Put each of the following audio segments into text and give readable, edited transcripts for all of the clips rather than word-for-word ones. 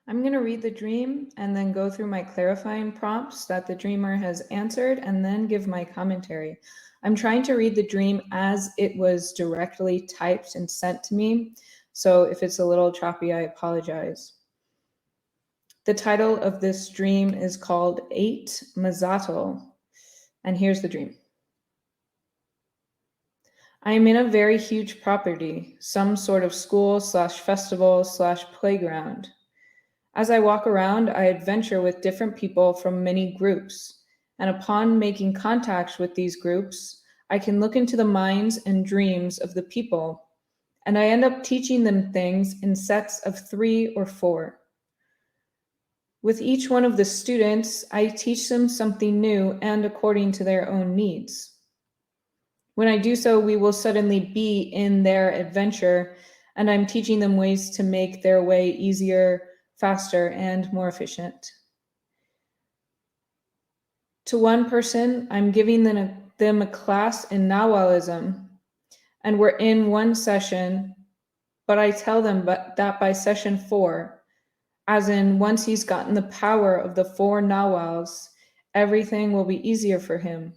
I'm going to read the dream and then go through my clarifying prompts that the dreamer has answered and then give my commentary. I'm trying to read the dream as it was directly typed and sent to me. So if it's a little choppy, I apologize. The title of this dream is called 8 Mazatl. And here's the dream. I am in a very huge property, some sort of school slash festival slash playground. As I walk around, I adventure with different people from many groups, and upon making contact with these groups, I can look into the minds and dreams of the people, and I end up teaching them things in sets of 3 or 4. With each one of the students, I teach them something new and according to their own needs. When I do so, we will suddenly be in their adventure, and I'm teaching them ways to make their way easier, faster, and more efficient. To one person, I'm giving them a class in Nahualism, and we're in one session, but I tell them that by session 4, as in once he's gotten the power of the 4 Nahuals, everything will be easier for him.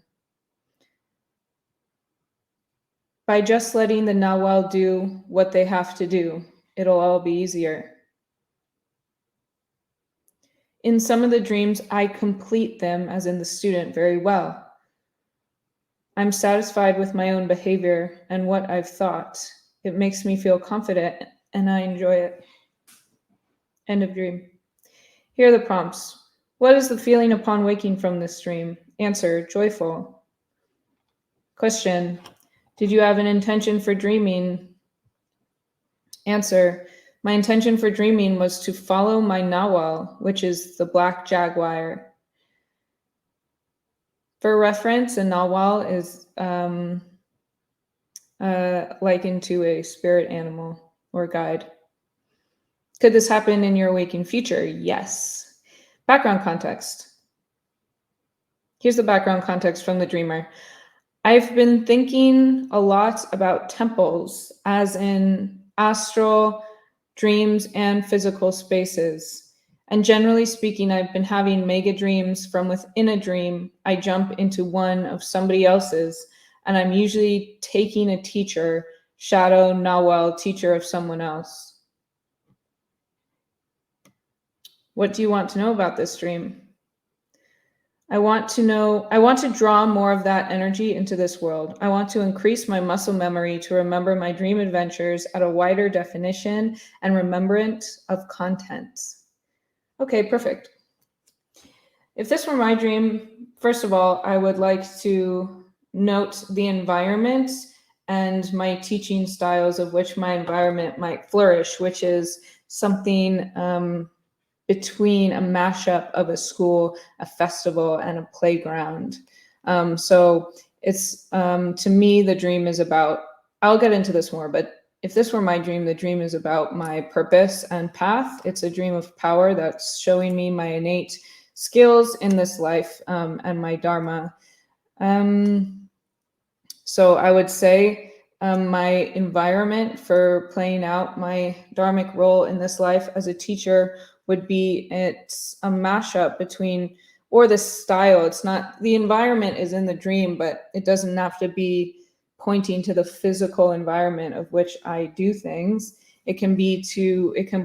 By just letting the Nahual do what they have to do, it'll all be easier. In some of the dreams, I complete them, as in the student, very well. I'm satisfied with my own behavior and what I've thought. It makes me feel confident and I enjoy it. End of dream. Here are the prompts. What is the feeling upon waking from this dream? Answer, joyful. Question, did you have an intention for dreaming? Answer, my intention for dreaming was to follow my Nahual, which is the black jaguar. For reference, a Nahual is likened to a spirit animal or guide. Could this happen in your waking future? Yes. Background context. Here's the background context from the dreamer. I've been thinking a lot about temples, as in astral, dreams, and physical spaces. And generally speaking, I've been having mega dreams from within a dream. I jump into one of somebody else's, and I'm usually taking a teacher, shadow, Nahual, teacher of someone else. What do you want to know about this dream? I want to draw more of that energy into this world. I want to increase my muscle memory to remember my dream adventures at a wider definition and remembrance of content. Okay, perfect. If this were my dream, first of all, I would like to note the environment and my teaching styles of which my environment might flourish, which is something between a mashup of a school, a festival, and a playground. So it's, to me, the dream is about, I'll get into this more, but if this were my dream, the dream is about my purpose and path. It's a dream of power that's showing me my innate skills in this life and my dharma. So I would say my environment for playing out my dharmic role in this life as a teacher would be, it's a mashup between, or the style. It's not, the environment is in the dream, but it doesn't have to be pointing to the physical environment of which I do things. It can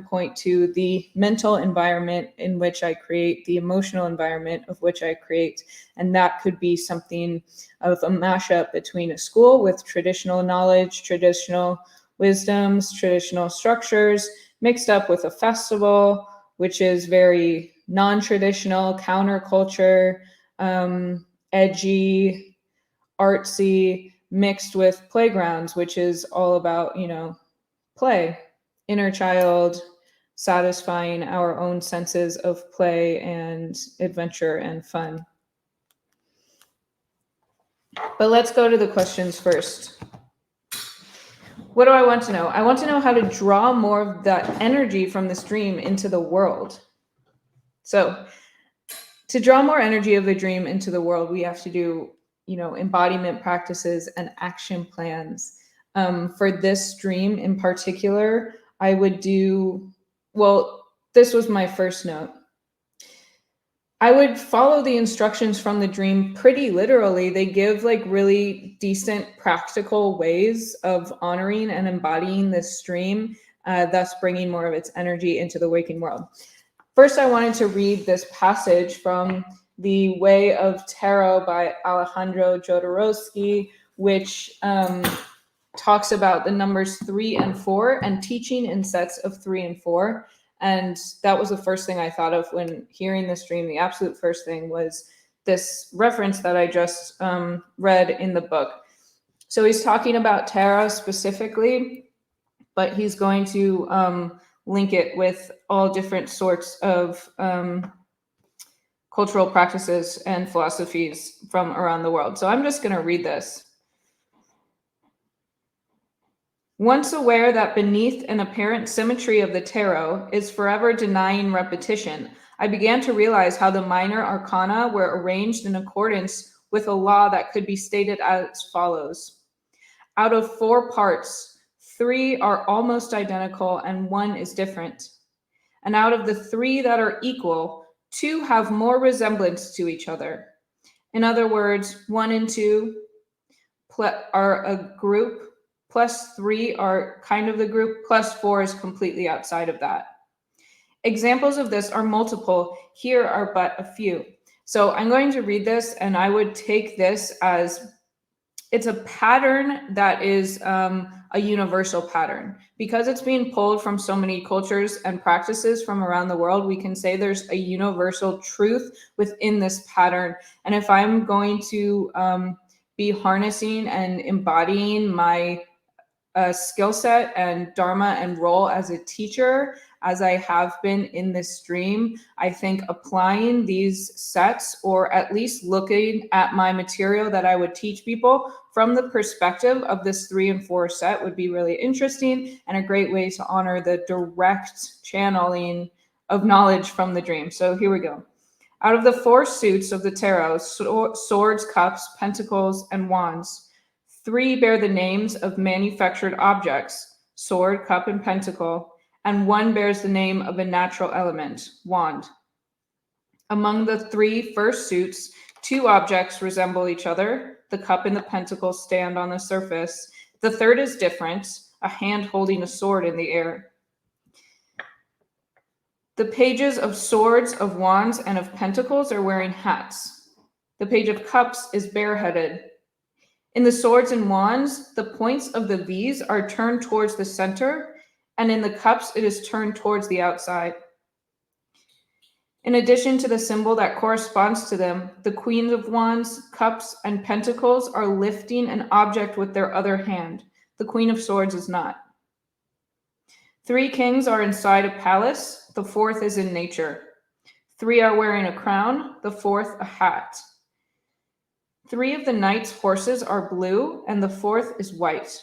point to the mental environment in which I create, the emotional environment of which I create. And that could be something of a mashup between a school with traditional knowledge, traditional wisdoms, traditional structures, mixed up with a festival, which is very non-traditional, counterculture, edgy, artsy, mixed with playgrounds, which is all about, play, inner child, satisfying our own senses of play and adventure and fun. But let's go to the questions first. What do I want to know? I want to know how to draw more of that energy from this dream into the world. So to draw more energy of the dream into the world, we have to do, embodiment practices and action plans. For this dream in particular, I would do, well, this was my first note. I would follow the instructions from the dream pretty literally. They give like really decent practical ways of honoring and embodying this stream, thus bringing more of its energy into the waking world. First, I wanted to read this passage from The Way of Tarot by Alejandro Jodorowsky, which talks about the numbers 3 and 4 and teaching in sets of 3 and 4. And that was the first thing I thought of when hearing this dream. The absolute first thing was this reference that I just read in the book. So he's talking about tarot specifically, but he's going to link it with all different sorts of cultural practices and philosophies from around the world. So I'm just going to read this. Once aware that beneath an apparent symmetry of the tarot is forever denying repetition, I began to realize how the minor arcana were arranged in accordance with a law that could be stated as follows. Out of 4 parts, 3 are almost identical and 1 is different. And out of the 3 that are equal, 2 have more resemblance to each other. In other words, 1 and 2 are a group, plus 3 are kind of the group, plus 4 is completely outside of that. Examples of this are multiple. Here are but a few. So I'm going to read this, and I would take this as it's a pattern that is a universal pattern. Because it's being pulled from so many cultures and practices from around the world, we can say there's a universal truth within this pattern. And if I'm going to be harnessing and embodying my skill set and dharma and role as a teacher, as I have been in this stream, I think applying these sets, or at least looking at my material that I would teach people from the perspective of this 3 and 4 set would be really interesting and a great way to honor the direct channeling of knowledge from the dream. So here we go. Out of the 4 suits of the tarot, swords, cups, pentacles, and wands, 3 bear the names of manufactured objects, sword, cup, and pentacle, and 1 bears the name of a natural element, wand. Among the 3 first suits, 2 objects resemble each other. The cup and the pentacle stand on the surface. The third is different, a hand holding a sword in the air. The pages of swords, of wands, and of pentacles are wearing hats. The page of cups is bareheaded. In the swords and wands, the points of the V's are turned towards the center, and in the cups, it is turned towards the outside. In addition to the symbol that corresponds to them, the queens of wands, cups, and pentacles are lifting an object with their other hand. The queen of swords is not. 3 kings are inside a palace. The 4th is in nature. 3 are wearing a crown. The 4th, a hat. 3 of the knight's horses are blue, and the 4th is white.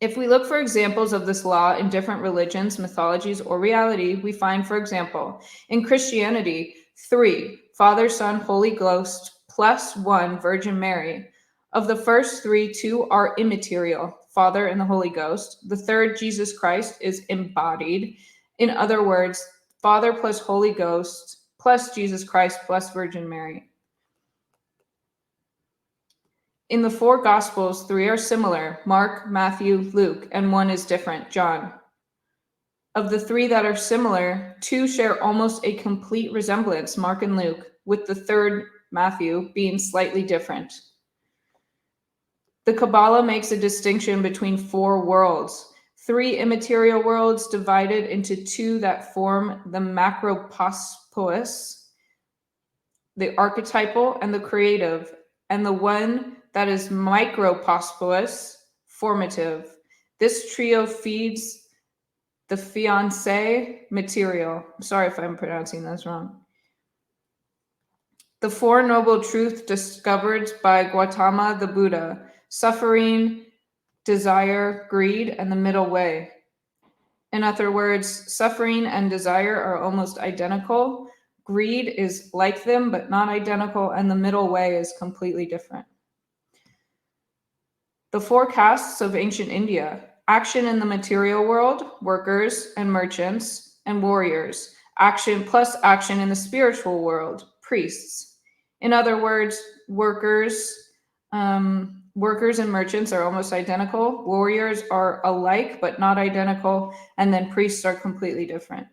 If we look for examples of this law in different religions, mythologies, or reality, we find, for example, in Christianity, 3, Father, Son, Holy Ghost, plus 1, Virgin Mary. Of the first 3, 2 are immaterial, Father and the Holy Ghost. The third, Jesus Christ, is embodied. In other words, Father plus Holy Ghost plus Jesus Christ plus Virgin Mary. In the 4 Gospels, 3 are similar, Mark, Matthew, Luke, and 1 is different, John. Of the 3 that are similar, 2 share almost a complete resemblance, Mark and Luke, with the 3rd, Matthew, being slightly different. The Kabbalah makes a distinction between 4 worlds, 3 immaterial worlds divided into 2 that form the macropospos, the archetypal and the creative, and the 1 that is micropospos, formative. This trio feeds the fiancé material. I'm sorry if I'm pronouncing this wrong. The 4 noble truths discovered by Gautama the Buddha: suffering, desire, greed, and the middle way. In other words, suffering and desire are almost identical. Greed is like them, but not identical, and the middle way is completely different. The 4 castes of ancient India: action in the material world, workers and merchants; and warriors. Action plus action in the spiritual world, priests. In other words, workers and merchants are almost identical. Warriors are alike but not identical, and then priests are completely different.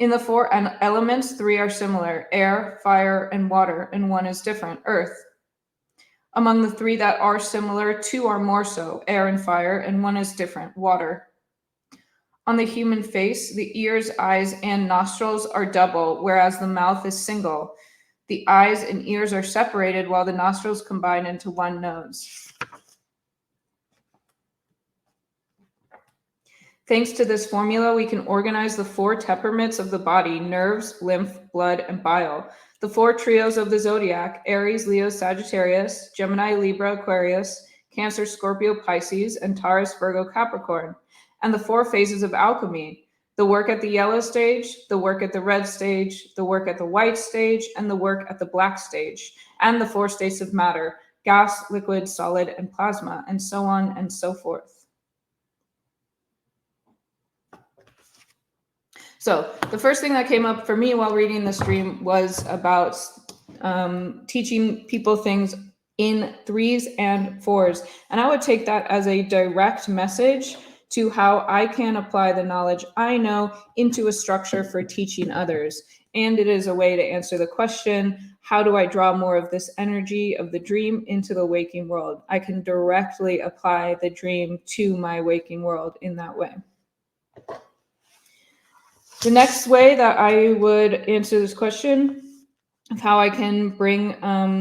In the four elements, three are similar: air, fire, and water, and one is different: earth. Among the three that are similar, two are more so: air and fire, and one is different: water. On the human face, the ears, eyes, and nostrils are double, whereas the mouth is single. The eyes and ears are separated while the nostrils combine into one nose. Thanks to this formula, we can organize the four temperaments of the body: nerves, lymph, blood, and bile. The four trios of the zodiac: Aries, Leo, Sagittarius, Gemini, Libra, Aquarius, Cancer, Scorpio, Pisces, and Taurus, Virgo, Capricorn. And the four phases of alchemy: the work at the yellow stage, the work at the red stage, the work at the white stage, and the work at the black stage. And the four states of matter: gas, liquid, solid, and plasma, and so on and so forth. So the first thing that came up for me while reading this dream was about teaching people things in threes and fours. And I would take that as a direct message to how I can apply the knowledge I know into a structure for teaching others. And it is a way to answer the question, how do I draw more of this energy of the dream into the waking world? I can directly apply the dream to my waking world in that way. The next way that I would answer this question of how I can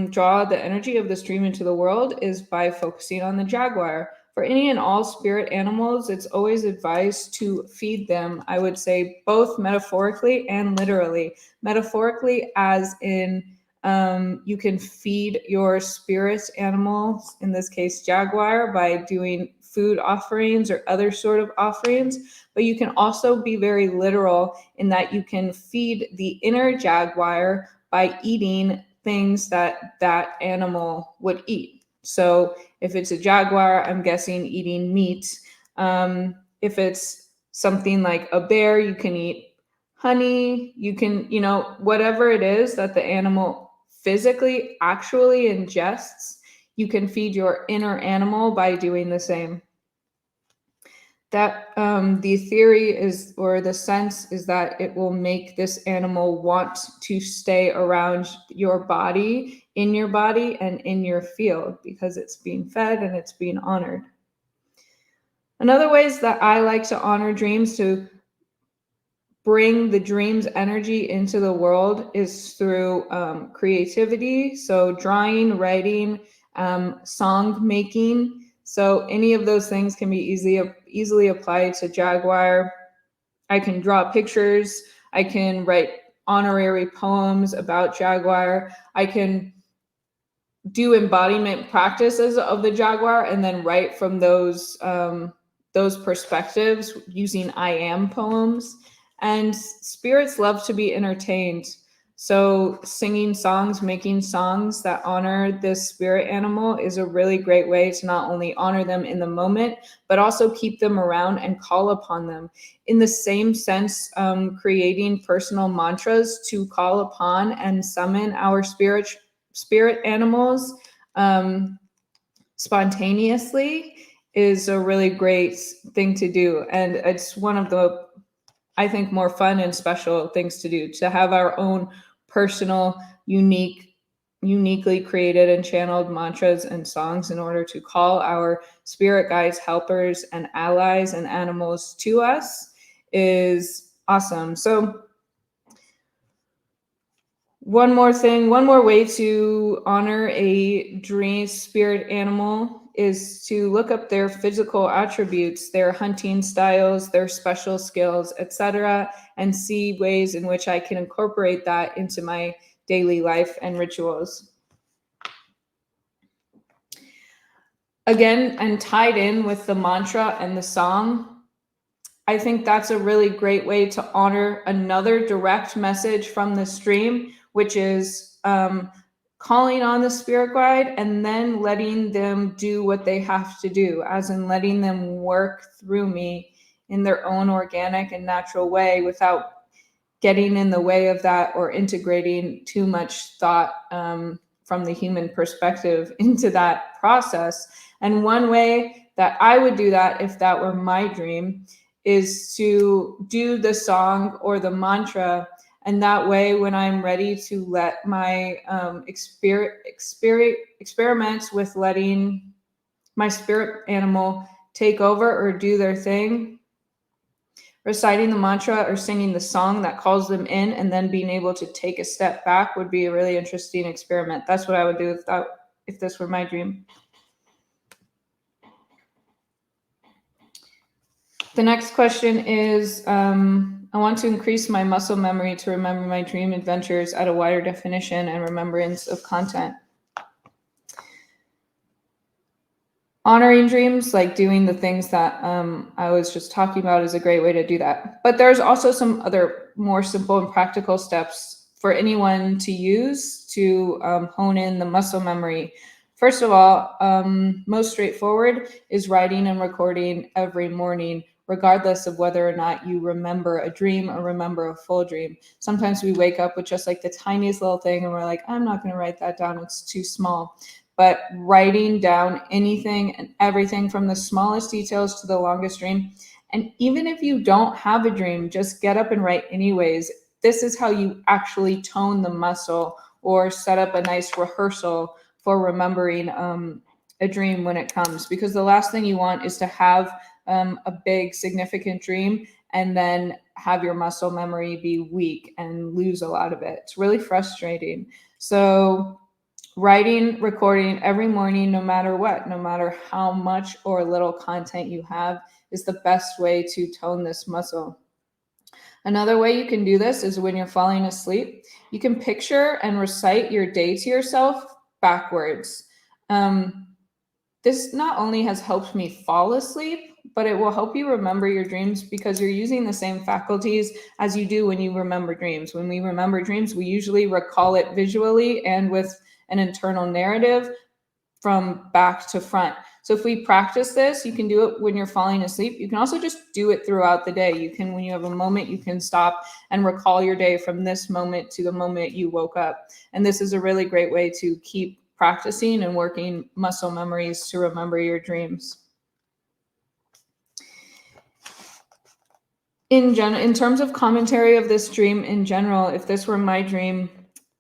draw the energy of this dream into the world is by focusing on the jaguar. For any and all spirit animals, it's always advised to feed them, I would say, both metaphorically and literally. Metaphorically, as in you can feed your spirit animals, in this case jaguar, by doing food offerings or other sort of offerings. But you can also be very literal in that you can feed the inner jaguar by eating things that that animal would eat. So if it's a jaguar, I'm guessing eating meat. If it's something like a bear, you can eat honey. You can, whatever it is that the animal physically actually ingests, you can feed your inner animal by doing the same. That the theory is, or the sense is, that it will make this animal want to stay around your body, in your body, and in your field, because it's being fed and it's being honored. Another ways that I like to honor dreams, to bring the dream's energy into the world, is through creativity. So drawing, writing, song making. So any of those things can be easily applied to jaguar. I can draw pictures. I can write honorary poems about jaguar. I can do embodiment practices of the jaguar and then write from those perspectives using I am poems. And spirits love to be entertained. So singing songs, making songs that honor this spirit animal is a really great way to not only honor them in the moment, but also keep them around and call upon them. In the same sense, creating personal mantras to call upon and summon our spirit animals spontaneously is a really great thing to do. And it's one of the, I think, more fun and special things to do, to have our own personal, uniquely created and channeled mantras and songs in order to call our spirit guides, helpers, and allies and animals to us is awesome. So one more way to honor a dream spirit animal is to look up their physical attributes, their hunting styles, their special skills, etc., and see ways in which I can incorporate that into my daily life and rituals. Again, and tied in with the mantra and the song, I think that's a really great way to honor another direct message from the stream, which is calling on the spirit guide and then letting them do what they have to do, as in letting them work through me in their own organic and natural way without getting in the way of that or integrating too much thought from the human perspective into that process. And one way that I would do that, if that were my dream, is to do the song or the mantra. And that way, when I'm ready to let my experiments with letting my spirit animal take over or do their thing, reciting the mantra or singing the song that calls them in, and then being able to take a step back would be a really interesting experiment. That's what I would do if this were my dream. The next question is, I want to increase my muscle memory to remember my dream adventures at a wider definition and remembrance of content. Honoring dreams, like doing the things that I was just talking about, is a great way to do that. But there's also some other more simple and practical steps for anyone to use to hone in the muscle memory. First of all, most straightforward is writing and recording every morning, regardless of whether or not you remember a dream or remember a full dream. Sometimes we wake up with just like the tiniest little thing and we're like, I'm not going to write that down, it's too small. But writing down anything and everything from the smallest details to the longest dream. And even if you don't have a dream, just get up and write anyways. This is how you actually tone the muscle or set up a nice rehearsal for remembering a dream when it comes. Because the last thing you want is to have a big significant dream and then have your muscle memory be weak and lose a lot of it. It's really frustrating. So writing, recording every morning, no matter what, no matter how much or little content you have, is the best way to tone this muscle. Another way you can do this is when you're falling asleep, you can picture and recite your day to yourself backwards. This not only has helped me fall asleep, but it will help you remember your dreams because you're using the same faculties as you do when you remember dreams. When we remember dreams, we usually recall it visually and with an internal narrative from back to front. So if we practice this, you can do it when you're falling asleep. You can also just do it throughout the day. You can, when you have a moment, you can stop and recall your day from this moment to the moment you woke up. And this is a really great way to keep practicing and working muscle memories to remember your dreams. In terms of commentary of this dream in general, if this were my dream,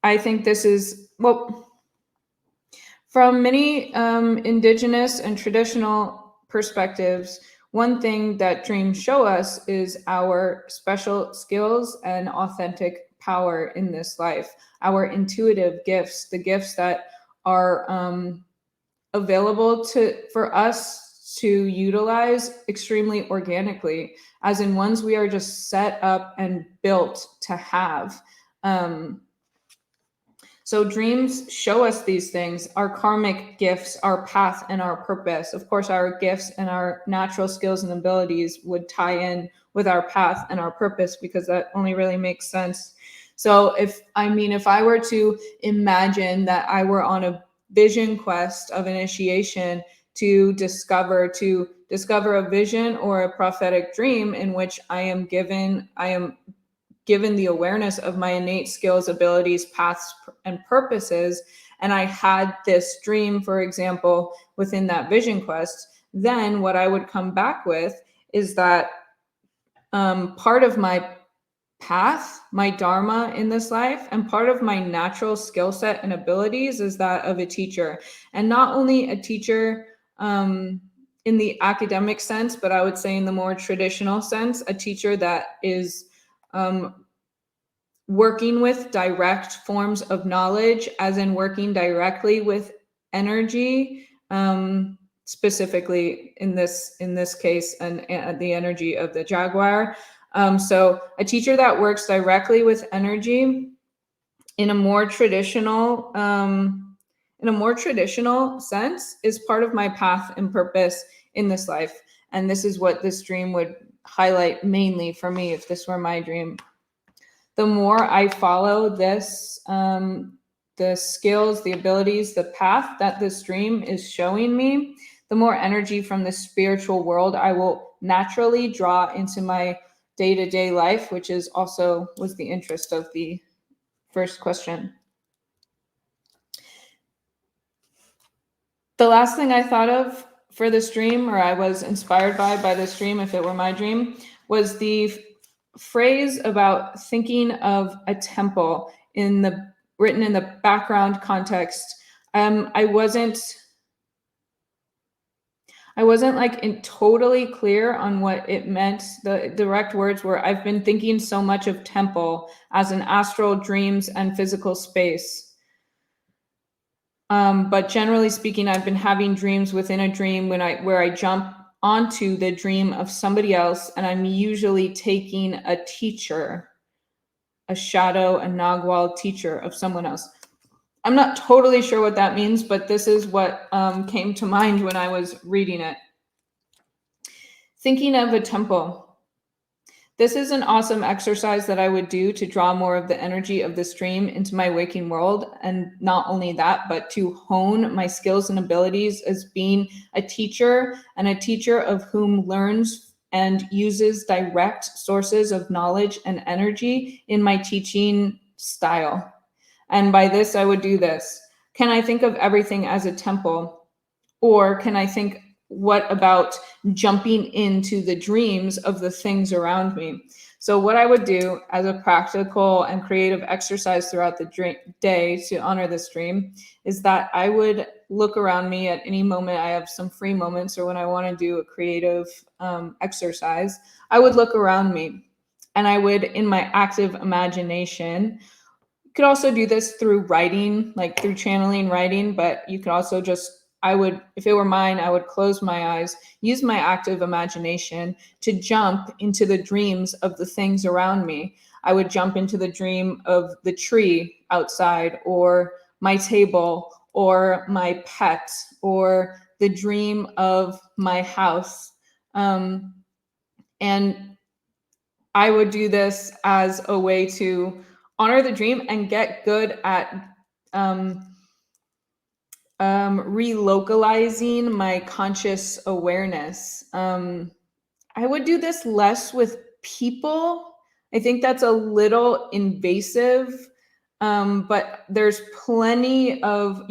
I think this is, well, from many indigenous and traditional perspectives, one thing that dreams show us is our special skills and authentic power in this life, our intuitive gifts, the gifts that are available for us to utilize extremely organically, as in ones we are just set up and built to have. So dreams show us these things, our karmic gifts, our path, and our purpose. Of course, our gifts and our natural skills and abilities would tie in with our path and our purpose because that only really makes sense. So if I were to imagine that I were on a vision quest of initiation to discover a vision or a prophetic dream in which I am given the awareness of my innate skills, abilities, paths, and purposes, and I had this dream, for example, within that vision quest, then what I would come back with is that part of my path, my dharma in this life, and part of my natural skill set and abilities is that of a teacher. And not only a teacher in the academic sense, but I would say in the more traditional sense, a teacher that is working with direct forms of knowledge, as in working directly with energy, specifically in this case, and the energy of the jaguar. So a teacher that works directly with energy in a more traditional sense is part of my path and purpose in this life. And this is what this dream would highlight mainly for me if this were my dream. The more I follow this, the skills, the abilities, the path that this dream is showing me, the more energy from the spiritual world I will naturally draw into my day-to-day life, which is also was the interest of the first question. The last thing I thought of for this dream, or I was inspired by this dream, if it were my dream, was the phrase about thinking of a temple written in the background context. I wasn't like totally clear on what it meant. The direct words were, I've been thinking so much of temple as an astral dreams and physical space. But generally speaking, I've been having dreams within a dream where I jump onto the dream of somebody else, and I'm usually taking a teacher, a shadow, a Nagwal teacher of someone else. I'm not totally sure what that means, but this is what came to mind when I was reading it. Thinking of a temple. This is an awesome exercise that I would do to draw more of the energy of this dream into my waking world. And not only that, but to hone my skills and abilities as being a teacher, and a teacher of whom learns and uses direct sources of knowledge and energy in my teaching style. And by this, I would do this. Can I think of everything as a temple? Or can I think, what about jumping into the dreams of the things around me? So what I would do as a practical and creative exercise throughout the day to honor this dream is that I would look around me at any moment. I have some free moments, or when I want to do a creative exercise, I would look around me, and I would, in my active imagination, you could also do this through writing, like through channeling writing, but you could also if it were mine, I would close my eyes, use my active imagination to jump into the dreams of the things around me. I would jump into the dream of the tree outside, or my table, or my pet, or the dream of my house. And I would do this as a way to honor the dream and get good at relocalizing my conscious awareness. I would do this less with people. I think that's a little invasive, but there's plenty of,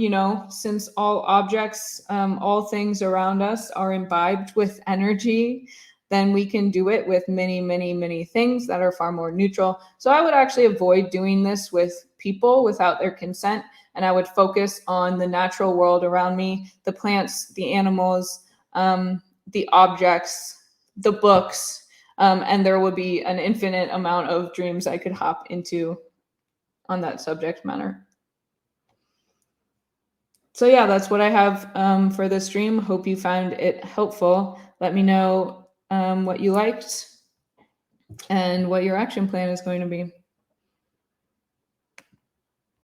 since all objects, all things around us are imbibed with energy, then we can do it with many, many, many things that are far more neutral. So I would actually avoid doing this with people without their consent. And I would focus on the natural world around me, the plants, the animals, the objects, the books, and there would be an infinite amount of dreams I could hop into on that subject matter. So yeah, that's what I have for this dream. Hope you found it helpful. Let me know what you liked and what your action plan is going to be.